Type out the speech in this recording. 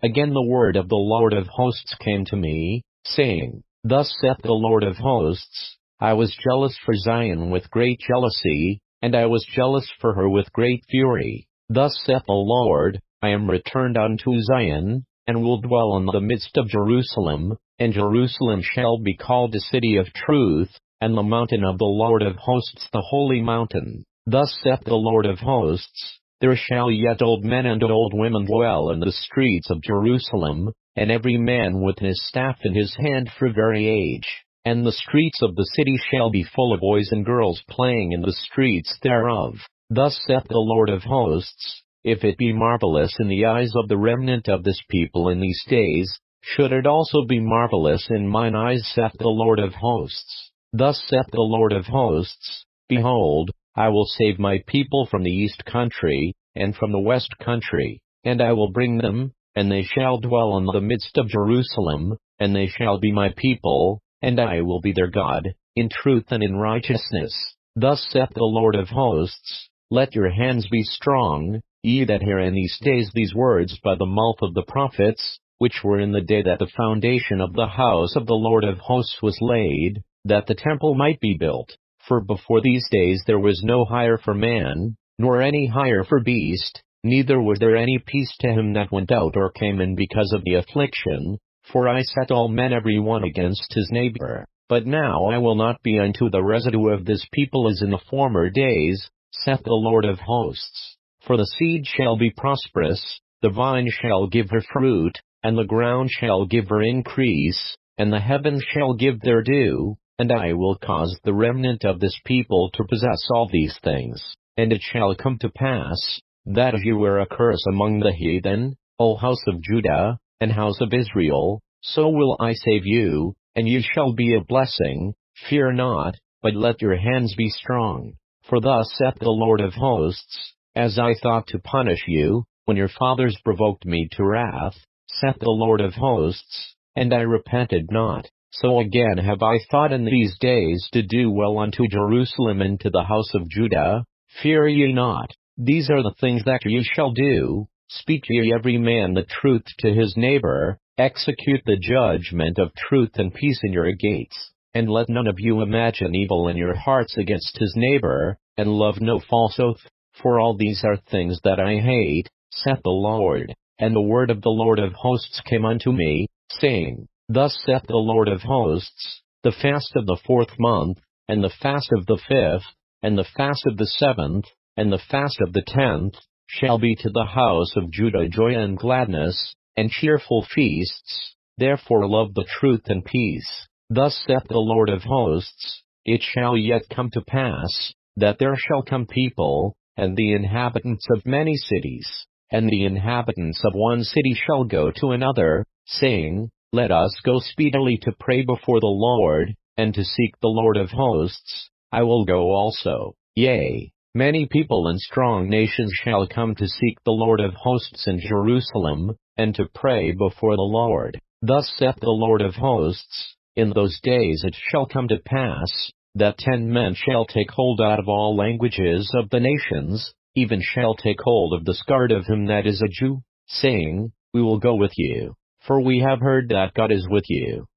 Again the word of the Lord of hosts came to me, saying, Thus saith the Lord of hosts, I was jealous for Zion with great jealousy, and I was jealous for her with great fury. Thus saith the Lord, I am returned unto Zion, and will dwell in the midst of Jerusalem, and Jerusalem shall be called a city of truth, and the mountain of the Lord of hosts the holy mountain. Thus saith the Lord of hosts, There shall yet old men and old women dwell in the streets of Jerusalem, and every man with his staff in his hand for very age. And the streets of the city shall be full of boys and girls playing in the streets thereof. Thus saith the Lord of hosts, If it be marvelous in the eyes of the remnant of this people in these days, should it also be marvelous in mine eyes, saith the Lord of hosts. Thus saith the Lord of hosts, Behold, I will save my people from the east country, and from the west country, and I will bring them, and they shall dwell in the midst of Jerusalem, and they shall be my people, and I will be their God, in truth and in righteousness. Thus saith the Lord of hosts, Let your hands be strong, ye that hear in these days these words by the mouth of the prophets, which were in the day that the foundation of the house of the Lord of hosts was laid, that the temple might be built. For before these days there was no hire for man, nor any hire for beast, neither was there any peace to him that went out or came in because of the affliction, for I set all men every one against his neighbor. But now I will not be unto the residue of this people as in the former days, saith the Lord of hosts. For the seed shall be prosperous, the vine shall give her fruit, and the ground shall give her increase, and the heavens shall give their dew, and I will cause the remnant of this people to possess all these things. And it shall come to pass, that as you were a curse among the heathen, O house of Judah, and house of Israel, so will I save you, and you shall be a blessing. Fear not, but let your hands be strong. For thus saith the Lord of hosts, As I thought to punish you, when your fathers provoked me to wrath, saith the Lord of hosts, and I repented not, so again have I thought in these days to do well unto Jerusalem and to the house of Judah. Fear ye not. These are the things that ye shall do. Speak ye every man the truth to his neighbor, execute the judgment of truth and peace in your gates, and let none of you imagine evil in your hearts against his neighbor, and love no false oath, for all these are things that I hate, saith the Lord. And the word of the Lord of hosts came unto me, saying, Thus saith the Lord of hosts, The fast of the 4th month, and the fast of the 5th, and the fast of the 7th, and the fast of the 10th, shall be to the house of Judah joy and gladness, and cheerful feasts. Therefore love the truth and peace. Thus saith the Lord of hosts, It shall yet come to pass, that there shall come people, and the inhabitants of many cities, and the inhabitants of one city shall go to another, saying, Let us go speedily to pray before the Lord, and to seek the Lord of hosts. I will go also. Yea, many people and strong nations shall come to seek the Lord of hosts in Jerusalem, and to pray before the Lord. Thus saith the Lord of hosts, In those days it shall come to pass, that 10 men shall take hold out of all languages of the nations, even shall take hold of the skirt of him that is a Jew, saying, We will go with you, for we have heard that God is with you.